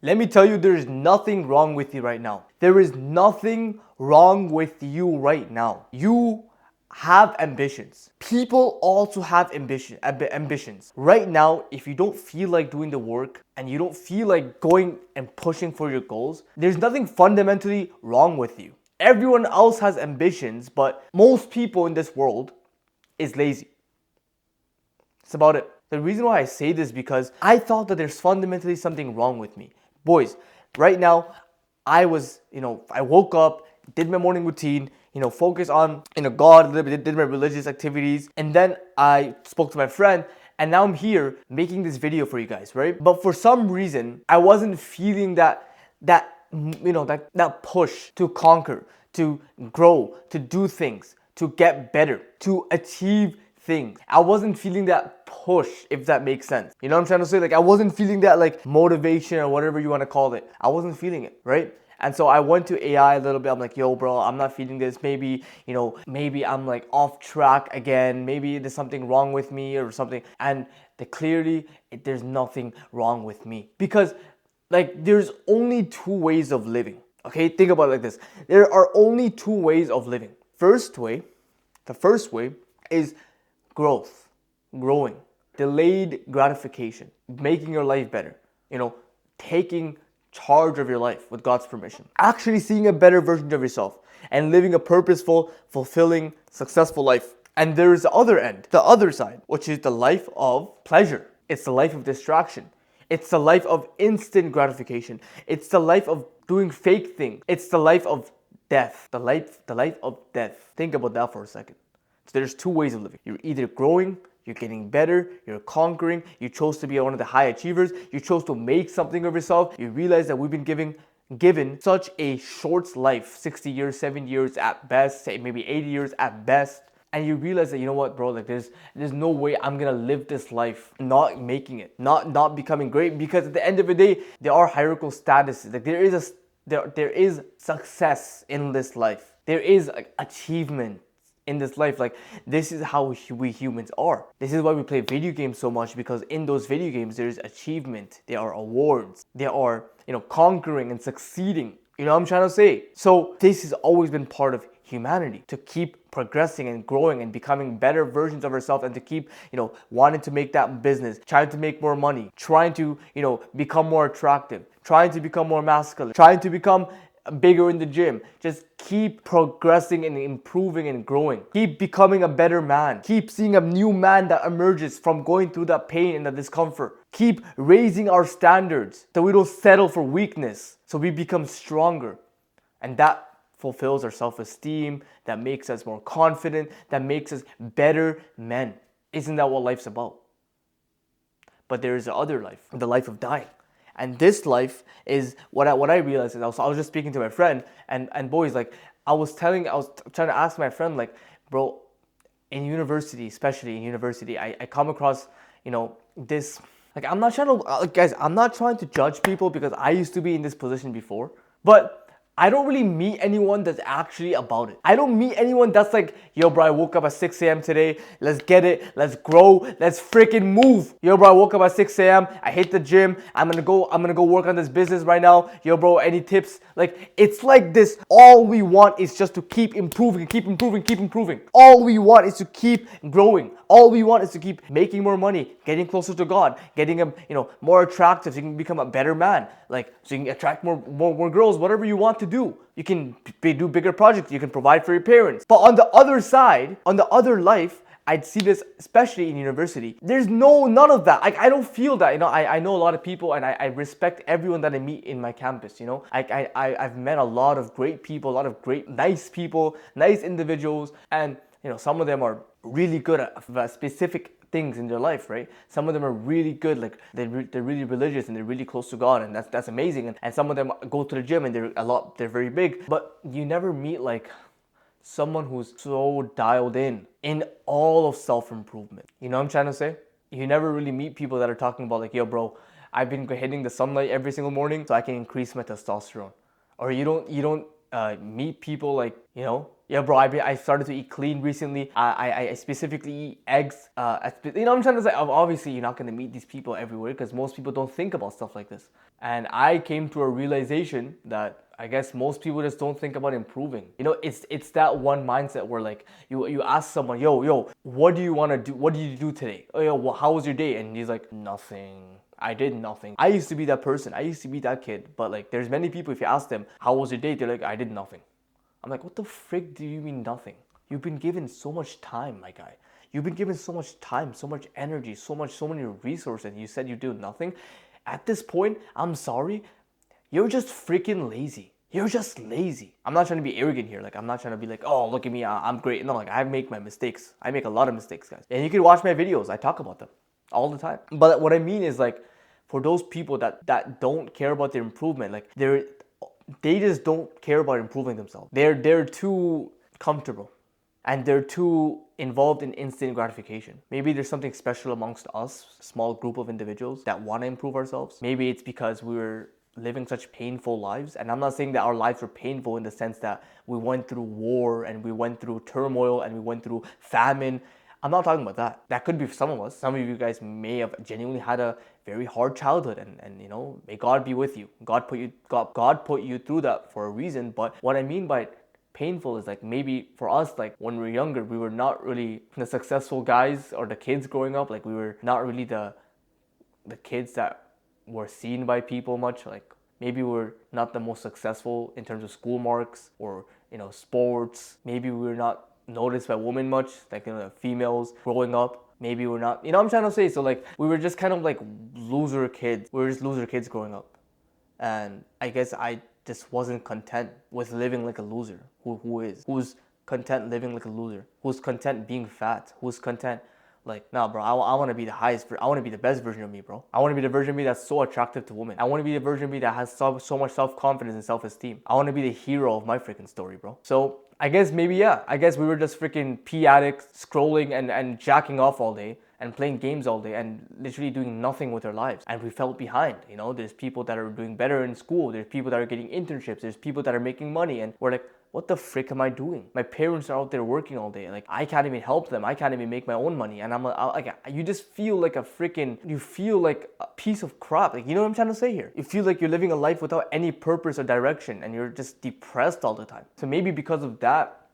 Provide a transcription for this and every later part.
Let me tell you, there is nothing wrong with you right now. There is nothing wrong with you right now. You have ambitions. People also have ambitions. Right now, if you don't feel like doing the work and you don't feel like going and pushing for your goals, there's nothing fundamentally wrong with you. Everyone else has ambitions, but most people in this world is lazy. That's about it. The reason why I say this is because I thought that there's fundamentally something wrong with me. Boys, right now, I woke up, did my morning routine, focused on, God a little bit, did my religious activities, and then I spoke to my friend, and now I'm here making this video for you guys, right? But for some reason, I wasn't feeling that push to conquer, to grow, to do things, to get better, to achieve things. I wasn't feeling that push, if that makes sense. You know what I'm trying to say? Like, I wasn't feeling that like motivation or whatever you want to call it. I wasn't feeling it, right? And so I went to AI a little bit. I'm like, yo, bro, I'm not feeling this. Maybe, maybe I'm like off track again. Maybe there's something wrong with me or something. And there's nothing wrong with me. Because like, there's only two ways of living. Okay, think about it like this. There are only two ways of living. The first way is growing, delayed gratification, making your life better, taking charge of your life with God's permission, actually seeing a better version of yourself and living a purposeful, fulfilling, successful life. And there's the other end, the other side, which is the life of pleasure. It's the life of distraction. It's the life of instant gratification. It's the life of doing fake things. It's the life of death. The life of death. Think about that for a second. So there's two ways of living. You're either growing, you're getting better, you're conquering, you chose to be one of the high achievers, you chose to make something of yourself, you realize that we've been given such a short life, 60 years, 70 years at best, say maybe 80 years at best, and you realize that, you know what, bro, like there's no way I'm gonna live this life not making it, not becoming great, because at the end of the day, there are hierarchical statuses. Like there is success in this life. There is like achievement in this life. Like, this is how we humans are. This is why we play video games so much, because in those video games there's achievement, there are awards, there are conquering and succeeding. You know what I'm trying to say? So this has always been part of humanity, to keep progressing and growing and becoming better versions of ourselves, and to keep wanting to make that business, trying to make more money, trying to become more attractive, trying to become more masculine, trying to become bigger in the gym. Just keep progressing and improving and growing. Keep becoming a better man. Keep seeing a new man that emerges from going through that pain and that discomfort. Keep raising our standards so we don't settle for weakness, so we become stronger. And that fulfills our self-esteem, that makes us more confident, that makes us better men. Isn't that what life's about? But there is the other life, the life of dying. And this life is what I realized. Is I was just speaking to my friend, and boys, like I was trying to ask my friend, like, bro, in university, especially in university, I come across, this, like, I'm not trying to, guys, I'm not trying to judge people, because I used to be in this position before, but I don't really meet anyone that's actually about it. I don't meet anyone that's like, yo, bro, I woke up at 6 a.m. today. Let's get it. Let's grow. Let's freaking move. Yo, bro, I woke up at 6 a.m. I hit the gym. I'm gonna go work on this business right now. Yo, bro, any tips? Like, it's like this. All we want is just to keep improving, keep improving, keep improving. All we want is to keep growing. All we want is to keep making more money, getting closer to God, getting him, more attractive, so you can become a better man. Like, so you can attract more girls, whatever you want to do. You can do bigger projects. You can provide for your parents. But on the other side, on the other life, I'd see this, especially in university. There's none of that. I don't feel that. I know a lot of people, and I respect everyone that I meet in my campus. I've met a lot of great people, a lot of great, nice people, nice individuals, and some of them are really good at specific things in their life, right? Some of them are really good, like they're really religious and they're really close to God, and that's amazing. And some of them go to the gym and they're very big. But you never meet like someone who's so dialed in all of self-improvement. You know what I'm trying to say? You never really meet people that are talking about like, yo, bro, I've been hitting the sunlight every single morning so I can increase my testosterone. Or you don't meet people like, Yeah, bro, I started to eat clean recently. I specifically eat eggs. You know what I'm trying to say? Obviously, you're not going to meet these people everywhere because most people don't think about stuff like this. And I came to a realization that I guess most people just don't think about improving. You know, it's that one mindset where like you ask someone, yo, what do you want to do? What did you do today? Oh, yo, well, how was your day? And he's like, nothing. I did nothing. I used to be that person. I used to be that kid. But like, there's many people, if you ask them, how was your day? They're like, I did nothing. I'm like, what the frick do you mean nothing? You've been given so much time, my guy. You've been given so much time, so much energy, so many resources, and you said you do nothing. At this point, I'm sorry, you're just freaking lazy. You're just lazy. I'm not trying to be arrogant here. Like, I'm not trying to be like, oh, look at me, I'm great. No, like, I make my mistakes. I make a lot of mistakes, guys. And you can watch my videos. I talk about them all the time. But what I mean is, like, for those people that don't care about their improvement, like, they just don't care about improving themselves. They're too comfortable and they're too involved in instant gratification. Maybe there's something special amongst us, a small group of individuals that want to improve ourselves. Maybe it's because we're living such painful lives. And I'm not saying that our lives were painful in the sense that we went through war and we went through turmoil and we went through famine. I'm not talking about that. That could be for some of us. Some of you guys may have genuinely had a very hard childhood, and you know, may God be with you. God put you through that for a reason. But what I mean by painful is like maybe for us, like when we were younger, we were not really the successful guys or the kids growing up. Like we were not really the kids that were seen by people much. Like maybe we're not the most successful in terms of school marks or, you know, sports. Maybe we're not noticed by women much, like, you know, females growing up. Maybe we're not, you know what I'm trying to say? So like we were just kind of like loser kids. We were just loser kids growing up. And I guess I just wasn't content with living like a loser. Who's content living like a loser? Who's content being fat? Who's content like, nah, bro, I want to be the I want to be the best version of me, bro. I want to be the version of me that's so attractive to women. I want to be the version of me that has so much self-confidence and self-esteem. I want to be the hero of my freaking story, bro. So I guess maybe, yeah, I guess we were just freaking pee addicts, scrolling and jacking off all day and playing games all day and literally doing nothing with our lives. And we felt behind, you know? There's people that are doing better in school. There's people that are getting internships. There's people that are making money. And we're like, what the frick am I doing? My parents are out there working all day. Like, I can't even help them. I can't even make my own money. And I'm like, you just feel like you feel like a piece of crap. Like, you know what I'm trying to say here? You feel like you're living a life without any purpose or direction and you're just depressed all the time. So maybe because of that,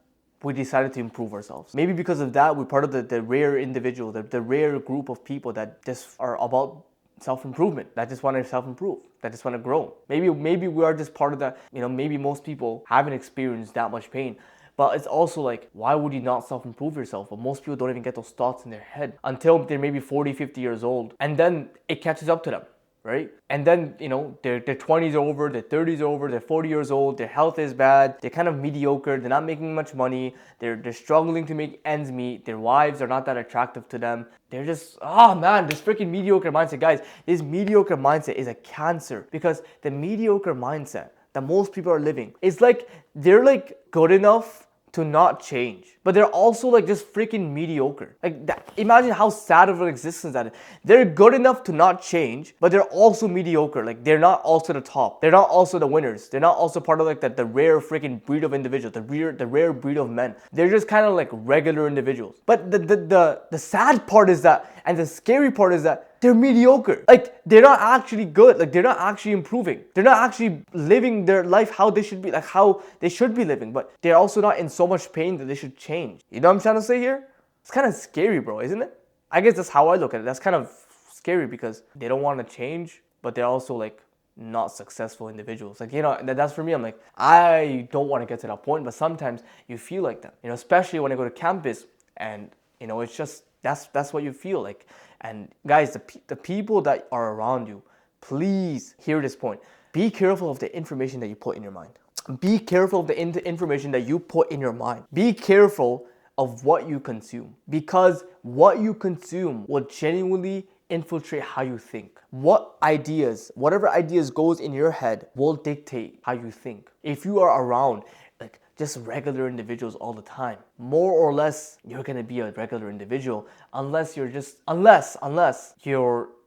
we decided to improve ourselves. Maybe because of that, we're part of the rare individual, the rare group of people that just are about self-improvement, that just want to self-improve, that just want to grow. Maybe we are just part of that, you know, maybe most people haven't experienced that much pain. But it's also like, why would you not self-improve yourself? But most people don't even get those thoughts in their head until they're maybe 40, 50 years old. And then it catches up to them. Right? And then, you know, their 20s are over, their 30s are over, they're 40 years old, their health is bad, they're kind of mediocre, they're not making much money, they're struggling to make ends meet, their wives are not that attractive to them. They're just, oh man, this freaking mediocre mindset. Guys, this mediocre mindset is a cancer because the mediocre mindset that most people are living is like, they're like good enough to not change, but they're also like just freaking mediocre. Like that, imagine how sad of an existence that is. They're good enough to not change, but they're also mediocre. Like they're not also the top. They're not also the winners. They're not also part of like the rare freaking breed of individuals, the rare breed of men. They're just kind of like regular individuals. But the sad part is that, and the scary part is that they're mediocre. Like they're not actually good. Like they're not actually improving. They're not actually living their life how they should be, like how they should be living. But they're also not in so much pain that they should change. You know what I'm trying to say here? It's kind of scary, bro, isn't it? I guess that's how I look at it. That's kind of scary because they don't want to change, but they're also like not successful individuals. Like, you know, that's for me. I'm like, I don't want to get to that point, but sometimes you feel like that. You know, especially when I go to campus and, you know, it's just, that's what you feel like. And guys, the people that are around you, please hear this point. Be careful of the information that you put in your mind. Be careful of the information that you put in your mind. Be careful of what you consume, because what you consume will genuinely infiltrate how you think. Whatever ideas goes in your head will dictate how you think. If you are around like just regular individuals all the time, more or less you're gonna be a regular individual unless you're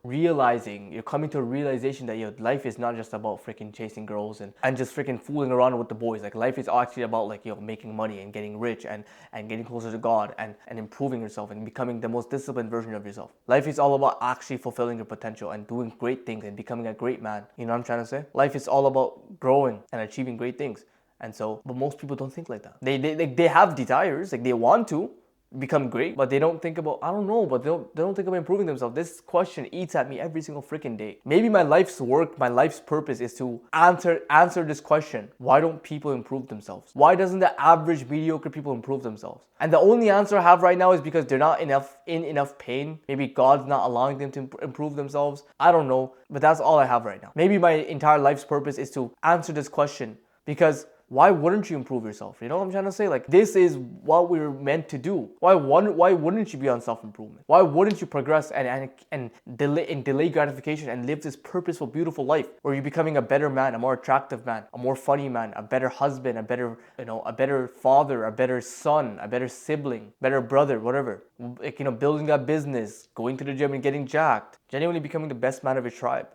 you're coming to a realization that your life is not just about freaking chasing girls and just freaking fooling around with the boys. Like life is actually about like, making money and getting rich and getting closer to God and improving yourself and becoming the most disciplined version of yourself. Life is all about actually fulfilling your potential and doing great things and becoming a great man. You know what I'm trying to say? Life is all about growing and achieving great things. And so, but most people don't think like that. They have desires, like they want to become great, but they don't think about, I don't know, but they don't think about improving themselves. This question eats at me every single freaking day. Maybe my life's work, my life's purpose is to answer this question. Why don't people improve themselves? Why doesn't the average mediocre people improve themselves? And the only answer I have right now is because they're not in enough pain. Maybe God's not allowing them to improve themselves. I don't know, but that's all I have right now. Maybe my entire life's purpose is to answer this question, because why wouldn't you improve yourself? You know what I'm trying to say? Like, this is what we're meant to do. Why wouldn't you be on self-improvement? Why wouldn't you progress and delay gratification and live this purposeful, beautiful life where you're becoming a better man, a more attractive man, a more funny man, a better husband, a better father, a better son, a better sibling, better brother, whatever. Like, building that business, going to the gym and getting jacked, genuinely becoming the best man of your tribe.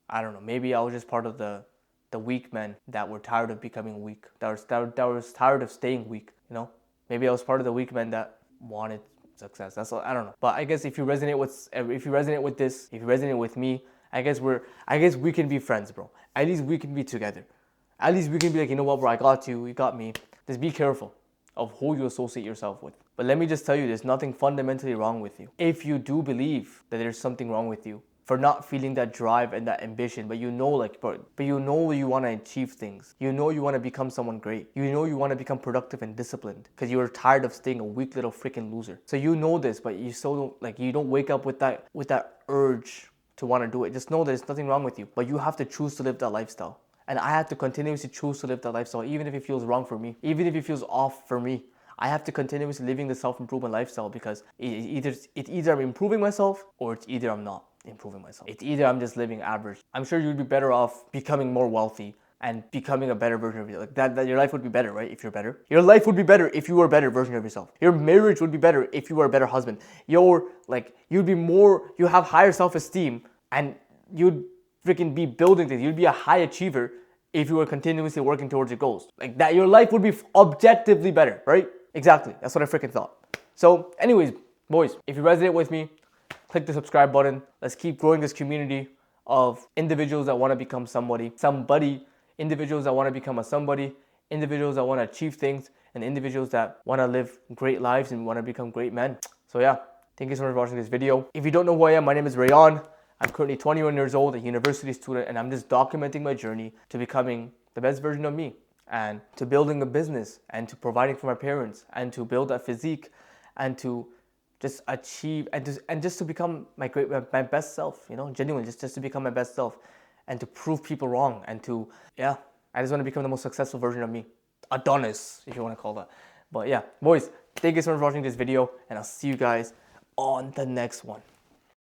I don't know. Maybe I was just part of the weak men that were tired of becoming weak, that was tired of staying weak. Maybe I was part of the weak men that wanted success. That's all. I don't know. But I guess if you resonate with this, if you resonate with me, I guess we can be friends, bro. At least we can be together. At least we can be like, you know what, bro, I got you, you got me. Just be careful of who you associate yourself with. But let me just tell you, there's nothing fundamentally wrong with you. If you do believe that there's something wrong with you for not feeling that drive and that ambition, but you know you want to achieve things. You know you want to become someone great. You know you want to become productive and disciplined because you're tired of staying a weak little freaking loser. So you know this, but you still don't, like, you don't wake up with that urge to want to do it. Just know that there's nothing wrong with you, but you have to choose to live that lifestyle. And I have to continuously choose to live that lifestyle, even if it feels wrong for me, even if it feels off for me. I have to continuously living the self-improvement lifestyle because it's either I'm improving myself or it's either I'm not improving myself. It's either I'm just living average. I'm sure you'd be better off becoming more wealthy and becoming a better version of you. Like that your life would be better, right? If you're better. Your life would be better if you were a better version of yourself. Your marriage would be better if you were a better husband. You have higher self-esteem and you'd freaking be building things. You'd be a high achiever if you were continuously working towards your goals. Like that, your life would be objectively better, right? Exactly. That's what I freaking thought. So anyways, boys, if you resonate with me, click the subscribe button. Let's keep growing this community of individuals that want to become somebody, individuals that want to become a somebody, individuals that want to achieve things, and individuals that want to live great lives and want to become great men. So yeah, thank you so much for watching this video. If you don't know who I am, my name is Rayon. I'm currently 21 years old, a university student, and I'm just documenting my journey to becoming the best version of me and to building a business and to providing for my parents and to build that physique and to just achieve and just to become my best self, genuinely just to become my best self and to prove people wrong and I just want to become the most successful version of me. Adonis, if you want to call that. But yeah, boys, thank you so much for watching this video and I'll see you guys on the next one.